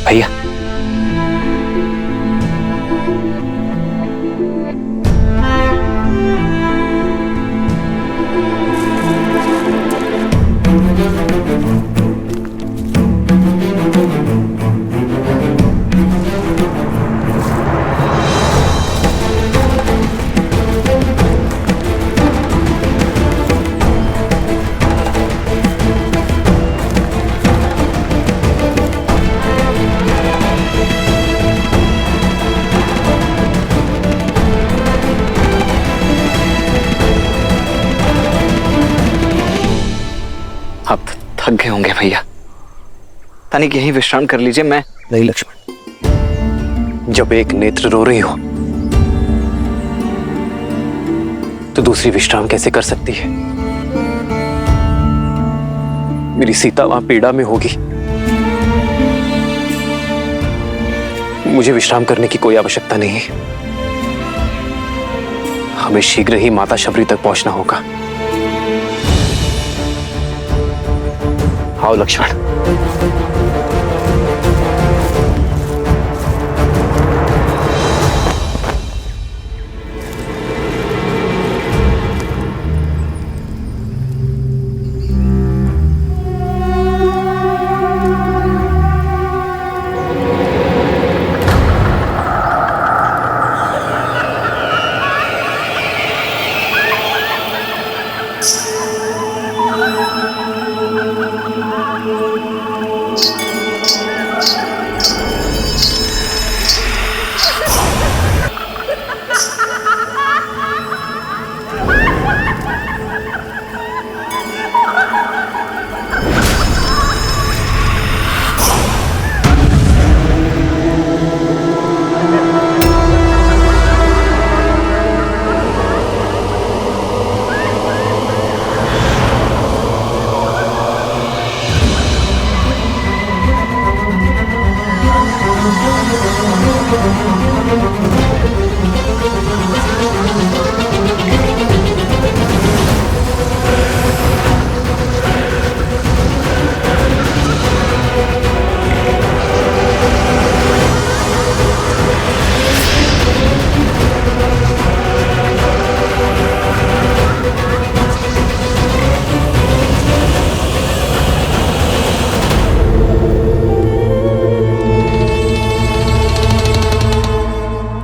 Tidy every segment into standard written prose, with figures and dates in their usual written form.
भैया, आप थक गए होंगे भैया, तनिक यहीं विश्राम कर लीजिए। मैं नहीं लक्ष्मण, जब एक नेत्र रो रही हो तो दूसरी विश्राम कैसे कर सकती है? मेरी सीता वहां पीड़ा में होगी, मुझे विश्राम करने की कोई आवश्यकता नहीं है। हमें शीघ्र ही माता शबरी तक पहुंचना होगा। आओ लक्ष्मण।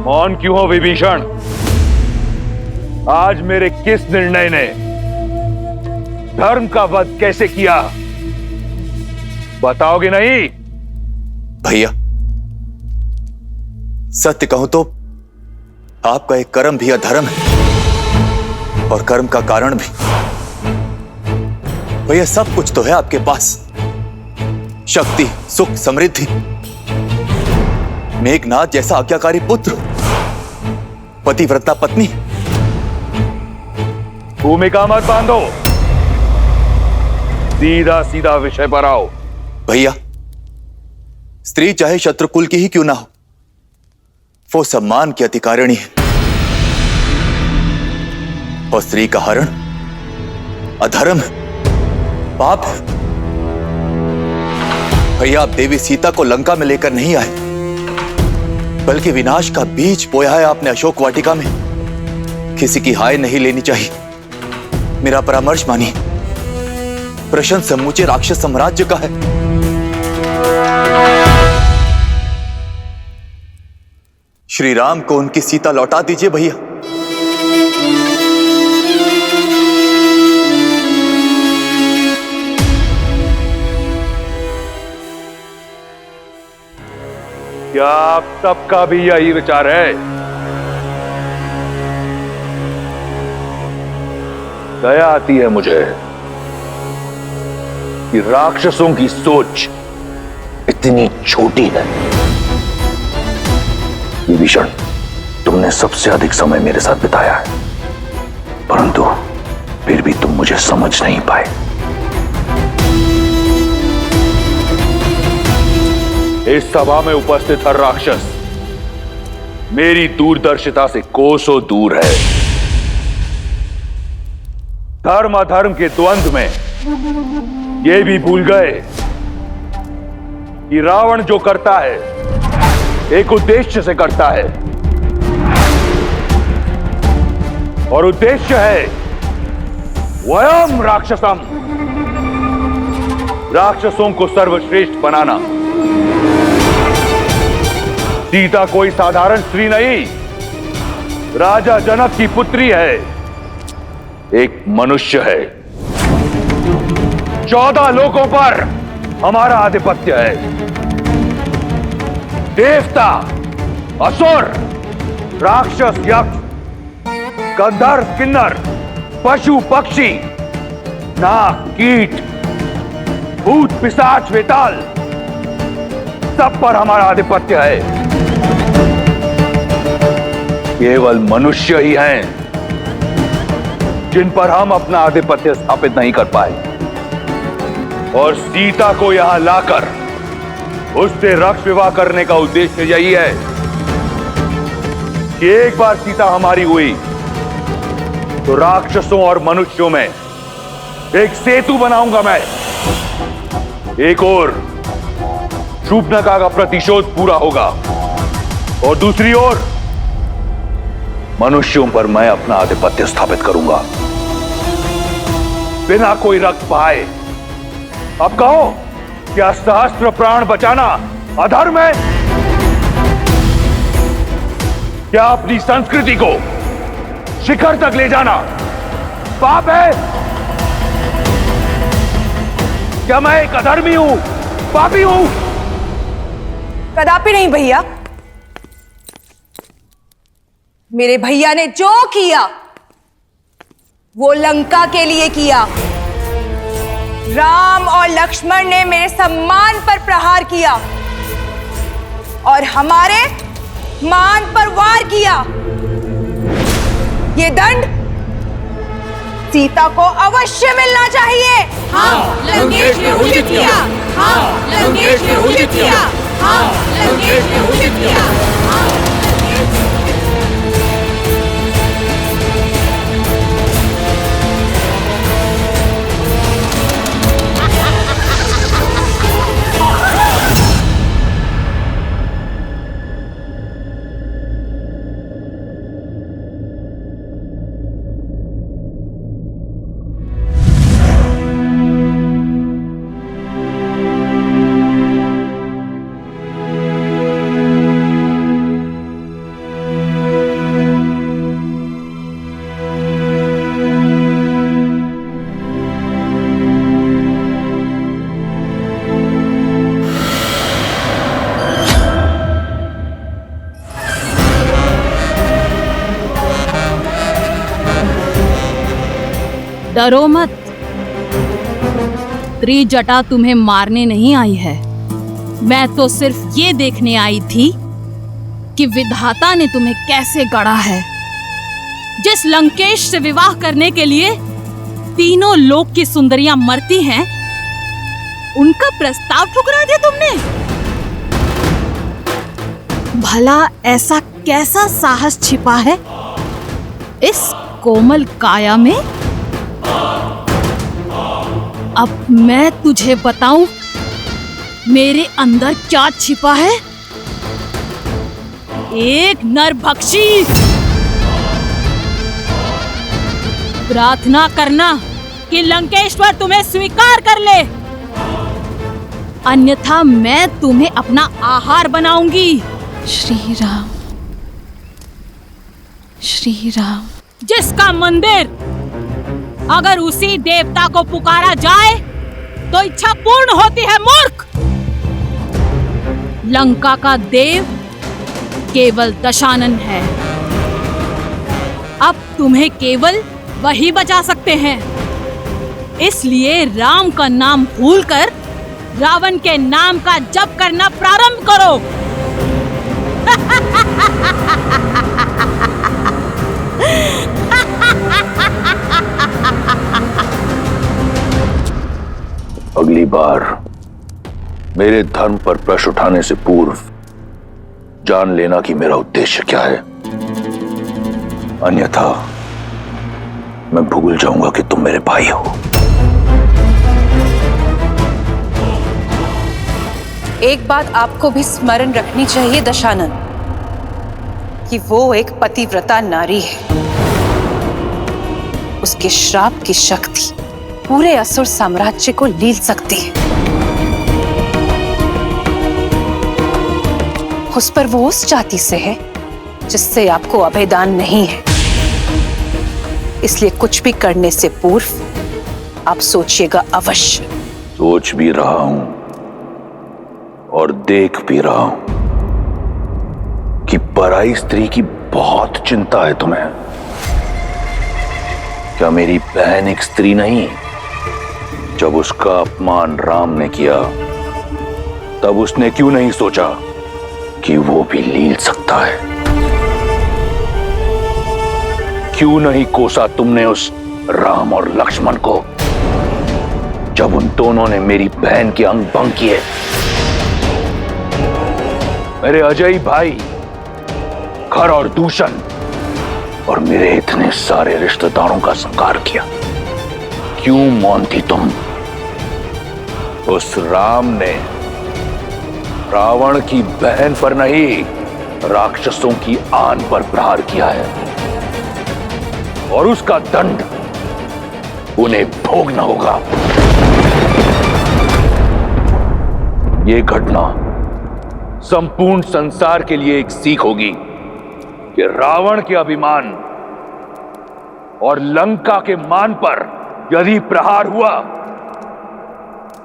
कौन क्यों हो विभीषण? आज मेरे किस निर्णय ने धर्म का वध कैसे किया, बताओगे नहीं? भैया, सत्य कहूं तो आपका एक कर्म भी अधर्म है और कर्म का कारण भी। भैया, सब कुछ तो है आपके पास, शक्ति, सुख, समृद्धि, मेघनाथ जैसा आज्ञाकारी पुत्र, पतिव्रता पत्नी। भूमिका मत बांधो, सीधा सीधा विषय पर आओ। भैया, स्त्री चाहे शत्रुकुल की ही क्यों ना हो, वो सम्मान की अधिकारिणी है और स्त्री का हरण अधर्म है, पाप है। भैया, आप देवी सीता को लंका में लेकर नहीं आए, बल्कि विनाश का बीज बोया है आपने अशोक वाटिका में। किसी की हाय नहीं लेनी चाहिए, मेरा परामर्श मानिए। प्रश्न समूचे राक्षस साम्राज्य का है। श्री राम को उनकी सीता लौटा दीजिए भैया। क्या आप सबका भी यही विचार है? दया आती है मुझे कि राक्षसों की सोच इतनी छोटी है। विभीषण, तुमने सबसे अधिक समय मेरे साथ बिताया है, परंतु फिर भी तुम मुझे समझ नहीं पाए। इस सभा में उपस्थित हर राक्षस मेरी दूरदर्शिता से कोसों दूर है। धर्म अधर्म के द्वंद्व में ये भी भूल गए कि रावण जो करता है एक उद्देश्य से करता है, और उद्देश्य है वयम राक्षसम, राक्षसों को सर्वश्रेष्ठ बनाना। सीता कोई साधारण स्त्री नहीं, राजा जनक की पुत्री है, एक मनुष्य है। 14 लोकों पर हमारा आधिपत्य है। देवता, असुर, राक्षस, यक्ष, गंधर्व, किन्नर, पशु, पक्षी, नाग, कीट, भूत, पिशाच, वेताल, सब पर हमारा आधिपत्य है। केवल मनुष्य ही हैं जिन पर हम अपना आधिपत्य स्थापित नहीं कर पाए, और सीता को यहां लाकर उससे रक्त विवाह करने का उद्देश्य यही है कि एक बार सीता हमारी हुई तो राक्षसों और मनुष्यों में एक सेतु बनाऊंगा मैं। एक ओर शूर्पणखा का प्रतिशोध पूरा होगा, और दूसरी ओर मनुष्यों पर मैं अपना आधिपत्य स्थापित करूंगा बिना कोई रक्त बहाए। अब कहो, क्या सहस्त्र प्राण बचाना अधर्म है? क्या अपनी संस्कृति को शिखर तक ले जाना पाप है? क्या मैं एक अधर्मी हूं, पापी हूं? कदापि नहीं भैया। मेरे भैया ने जो किया वो लंका के लिए किया। राम और लक्ष्मण ने मेरे सम्मान पर प्रहार किया और हमारे मान पर वार किया। ये दंड सीता को अवश्य मिलना चाहिए। हाँ, लंकेश ने उचित किया। हाँ, लंकेश ने उचित किया। हाँ, लंकेश ने उचित किया। हाँ, डरो मत, त्रिजटा तुम्हें मारने नहीं आई है। मैं तो सिर्फ ये देखने आई थी कि विधाता ने तुम्हें कैसे गढ़ा है। जिस लंकेश से विवाह करने के लिए तीनों लोक की सुंदरियां मरती हैं, उनका प्रस्ताव ठुकरा दिया तुमने। भला ऐसा कैसा साहस छिपा है इस कोमल काया में? अब मैं तुझे बताऊं मेरे अंदर क्या छिपा है। एक नरभक्षी। प्रार्थना करना कि लंकेश्वर तुम्हें स्वीकार कर ले, अन्यथा मैं तुम्हें अपना आहार बनाऊंगी। श्री राम, श्री राम। जिसका मंदिर अगर उसी देवता को पुकारा जाए तो इच्छा पूर्ण होती है मूर्ख। लंका का देव केवल दशानन है। अब तुम्हें केवल वही बचा सकते हैं। इसलिए राम का नाम भूलकर रावण के नाम का जप करना प्रारंभ करो। अगली बार मेरे धर्म पर प्रश्न उठाने से पूर्व जान लेना कि मेरा उद्देश्य क्या है, अन्यथा मैं भूल जाऊंगा कि तुम मेरे भाई हो। एक बात आपको भी स्मरण रखनी चाहिए दशानन, कि वो एक पतिव्रता नारी है। उसके श्राप की शक्ति पूरे असुर साम्राज्य को लील सकती है। उस पर वो उस जाति से है जिससे आपको अभेदान नहीं है। इसलिए कुछ भी करने से पूर्व आप सोचिएगा अवश्य। सोच भी रहा हूं और देख भी रहा हूं कि पराई स्त्री की बहुत चिंता है तुम्हें। क्या मेरी बहन एक स्त्री नहीं? जब उसका अपमान राम ने किया तब उसने क्यों नहीं सोचा कि वो भी लील सकता है? क्यों नहीं कोसा तुमने उस राम और लक्ष्मण को जब उन दोनों ने मेरी बहन के अंग भंग किए? मेरे अजय भाई खर और दूषण और मेरे इतने सारे रिश्तेदारों का संहार किया। क्यों मौन थी तुम? उस राम ने रावण की बहन पर नहीं, राक्षसों की आन पर प्रहार किया है और उसका दंड उन्हें भोगना होगा। यह घटना संपूर्ण संसार के लिए एक सीख होगी कि रावण के अभिमान और लंका के मान पर यदि प्रहार हुआ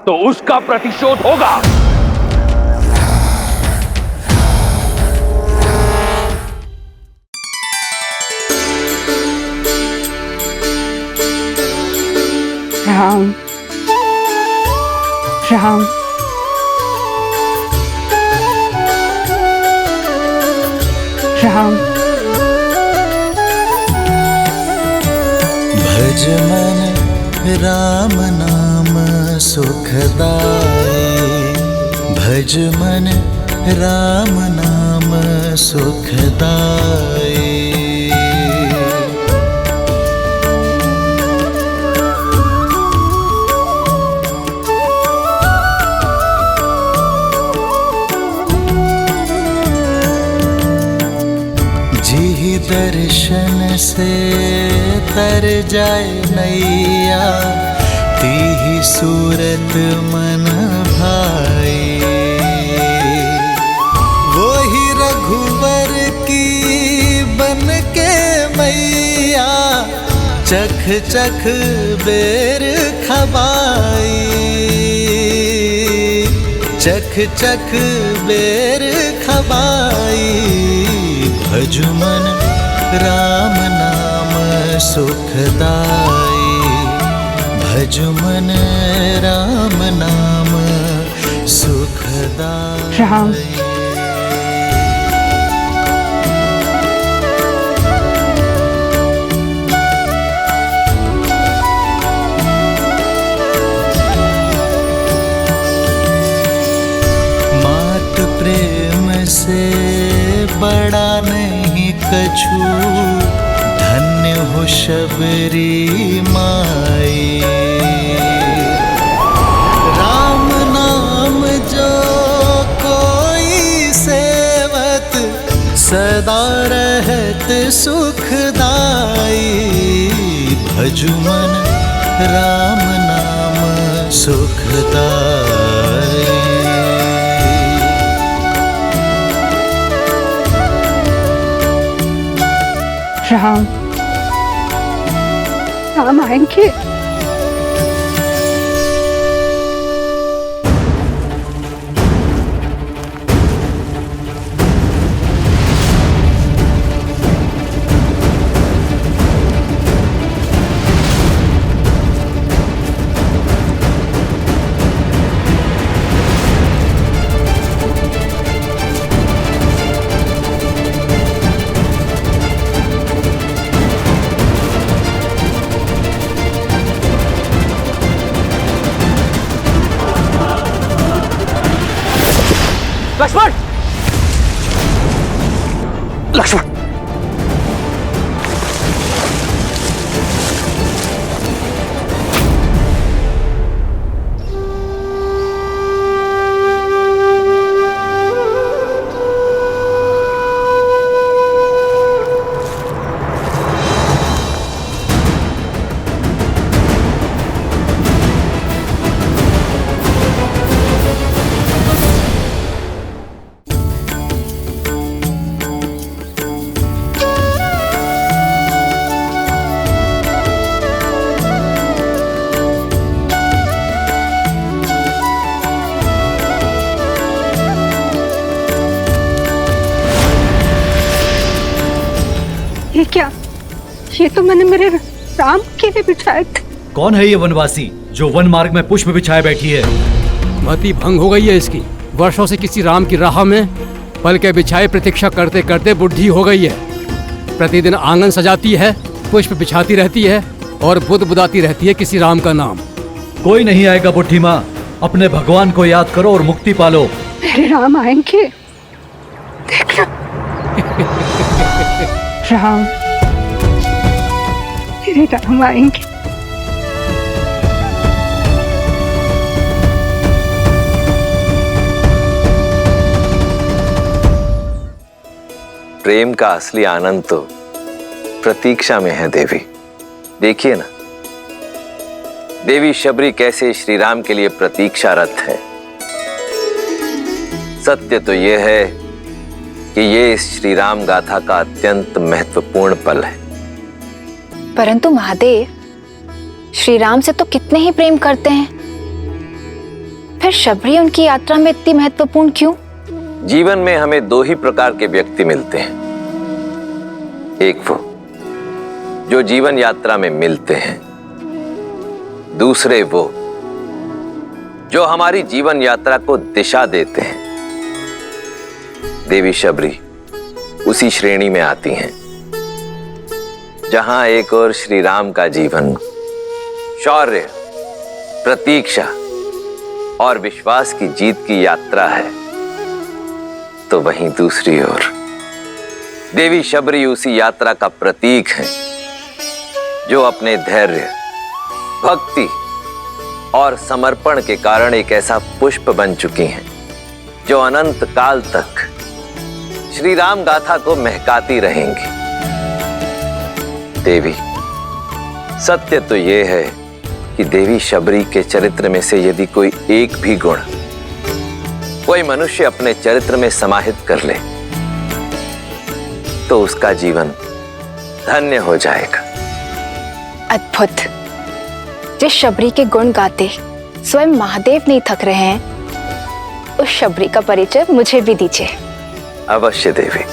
तो उसका प्रतिशोध होगा। राम राम राम। भज मन राम नाम सुखदाई, भज मन राम नाम सुखदाई। जी दर्शन से तर जाए नैया, तीही सूरत मन भाई। वो ही रघुवर की बन के मैया, चख चख बेर खबाई, चख चख बेर खबाई। भजु मन राम नाम सुखदाई, भजु मन राम नाम सुखदाई। राम मात प्रेम से बड़ा नहीं कछु, धन्य हो शबरी माई। राम नाम जो कोई सेवत, सदा रहत सुखदाई। भजु मन राम नाम सुखदाई। राम राम आएंगे। लक्ष्मण! लक्ष्मण! क्या? ये तो मैंने मेरे राम के लिए बिछाए थे। कौन है ये वनवासी जो वन मार्ग में पुष्प बिछाए बैठी है? मति भंग हो गई है इसकी। वर्षों से किसी राम की राह में पल के बिछाए प्रतीक्षा करते करते बुढ़ी हो गई है। प्रतिदिन आंगन सजाती है, पुष्प बिछाती रहती है और बुद्ध बुदाती रहती है किसी राम का नाम। कोई नहीं आएगा बुढ़ी माँ, अपने भगवान को याद करो और मुक्ति पालो। मेरे राम आएंगे, देखना। राम, मेरे राम आएंगे। प्रेम का असली आनंद तो प्रतीक्षा में है देवी। देखिए ना, देवी शबरी कैसे श्री राम के लिए प्रतीक्षारत है। सत्य तो यह है कि ये इस श्री राम गाथा का अत्यंत महत्वपूर्ण पल है। परंतु महादेव, श्री राम से तो कितने ही प्रेम करते हैं, फिर शबरी उनकी यात्रा में इतनी महत्वपूर्ण क्यों? जीवन में हमें दो ही प्रकार के व्यक्ति मिलते हैं। एक वो जो जीवन यात्रा में मिलते हैं, दूसरे वो जो हमारी जीवन यात्रा को दिशा देते हैं। देवी शबरी उसी श्रेणी में आती हैं, जहां एक और श्री राम का जीवन शौर्य, प्रतीक्षा और विश्वास की जीत की यात्रा है, तो वहीं दूसरी ओर देवी शबरी उसी यात्रा का प्रतीक है जो अपने धैर्य, भक्ति और समर्पण के कारण एक ऐसा पुष्प बन चुकी हैं जो अनंत काल तक श्री राम गाथा को महकाती रहेंगी। देवी, सत्य तो यह है कि देवी शबरी के चरित्र में से यदि कोई एक भी गुण कोई मनुष्य अपने चरित्र में समाहित कर ले तो उसका जीवन धन्य हो जाएगा। अद्भुत। जिस शबरी के गुण गाते स्वयं महादेव नहीं थक रहे हैं, उस शबरी का परिचय मुझे भी दीजिए। अवश्य देवी।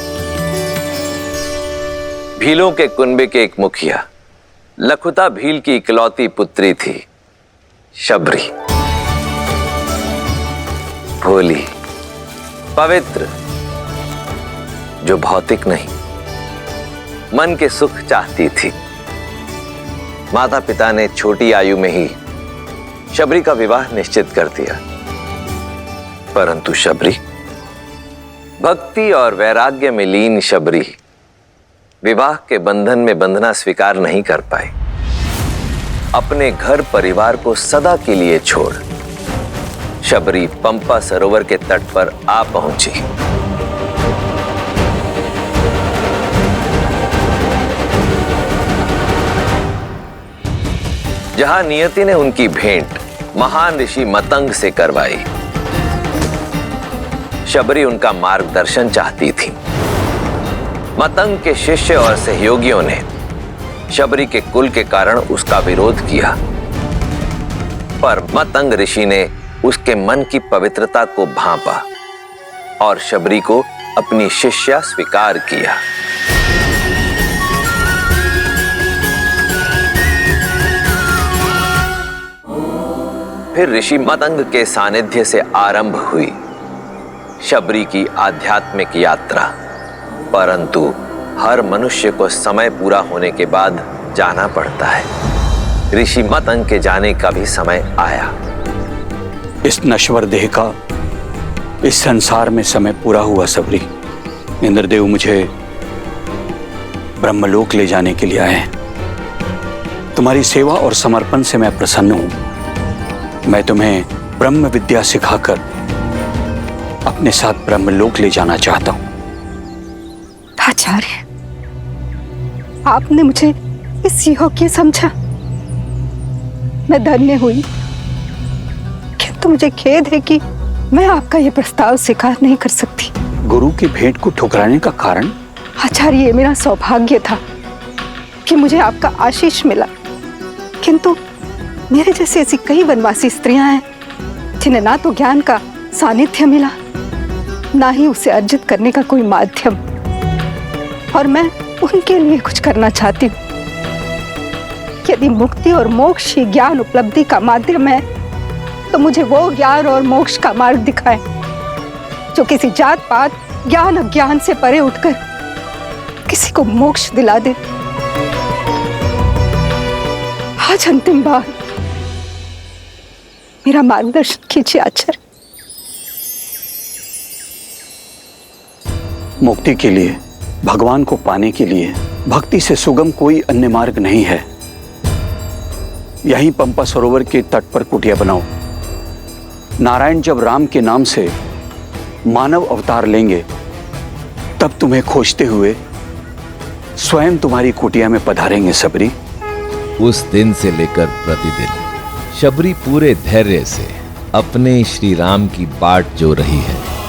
भीलों के कुनबे के एक मुखिया लखुता भील की इकलौती पुत्री थी शबरी। भोली, पवित्र, जो भौतिक नहीं मन के सुख चाहती थी। माता पिता ने छोटी आयु में ही शबरी का विवाह निश्चित कर दिया, परंतु शबरी, भक्ति और वैराग्य में लीन शबरी विवाह के बंधन में बंधना स्वीकार नहीं कर पाई। अपने घर परिवार को सदा के लिए छोड़ शबरी पंपा सरोवर के तट पर आ पहुंची। जहां नियति ने उनकी भेंट महान ऋषि मतंग से करवाई। शबरी उनका मार्गदर्शन चाहती थी। मतंग के शिष्य और सहयोगियों ने शबरी के कुल के कारण उसका विरोध किया, पर मतंग ऋषि ने उसके मन की पवित्रता को भांपा और शबरी को अपनी शिष्या स्वीकार किया। फिर ऋषि मतंग के सानिध्य से आरंभ हुई शबरी की आध्यात्मिक यात्रा। परंतु हर मनुष्य को समय पूरा होने के बाद जाना पड़ता है। ऋषि मतंग के जाने का भी समय आया। इस नश्वर देह का इस संसार में समय पूरा हुआ शबरी। इंद्रदेव मुझे ब्रह्मलोक ले जाने के लिए आए हैं। तुम्हारी सेवा और समर्पण से मैं प्रसन्न हूं। मैं तुम्हें ब्रह्म विद्या सिखाकर अपने साथ ब्रह्मलोक ले जाना चाहता हूं। आचार्य, आपने मुझे इस योग्य समझा। मैं धन्य हुई, किंतु मुझे खेद है कि मैं आपका यह प्रस्ताव स्वीकार नहीं कर सकती। गुरु की भेंट को ठुकराने का कारण? आचार्य, ये मेरा सौभाग्य था कि मुझे आपका आशीष मिला, किंतु मेरे जैसी ऐसी कई वनवासी स्त्रियां हैं जिन्हें ना तो ज्ञान का सानिध्य मिला, ना ही उसे अर्जित करने का कोई माध्यम। और मैं उनके लिए कुछ करना चाहती हूँ। यदि मुक्ति और मोक्ष ही ज्ञान उपलब्धि का माध्यम है, तो मुझे वो ज्ञान और मोक्ष का मार्ग दिखाए जो किसी जात पात, ज्ञान अज्ञान से परे उठकर किसी को मोक्ष दिला दे। आज अंतिम बार मेरा मार्गदर्शन कीजिए आचार्य। मुक्ति के लिए, भगवान को पाने के लिए भक्ति से सुगम कोई अन्य मार्ग नहीं है। यहीं पंपा सरोवर के तट पर कुटिया बनाओ। नारायण जब राम के नाम से मानव अवतार लेंगे, तब तुम्हें खोजते हुए स्वयं तुम्हारी कुटिया में पधारेंगे सबरी। उस दिन से लेकर प्रतिदिन शबरी पूरे धैर्य से अपने श्री राम की बाट जो रही है।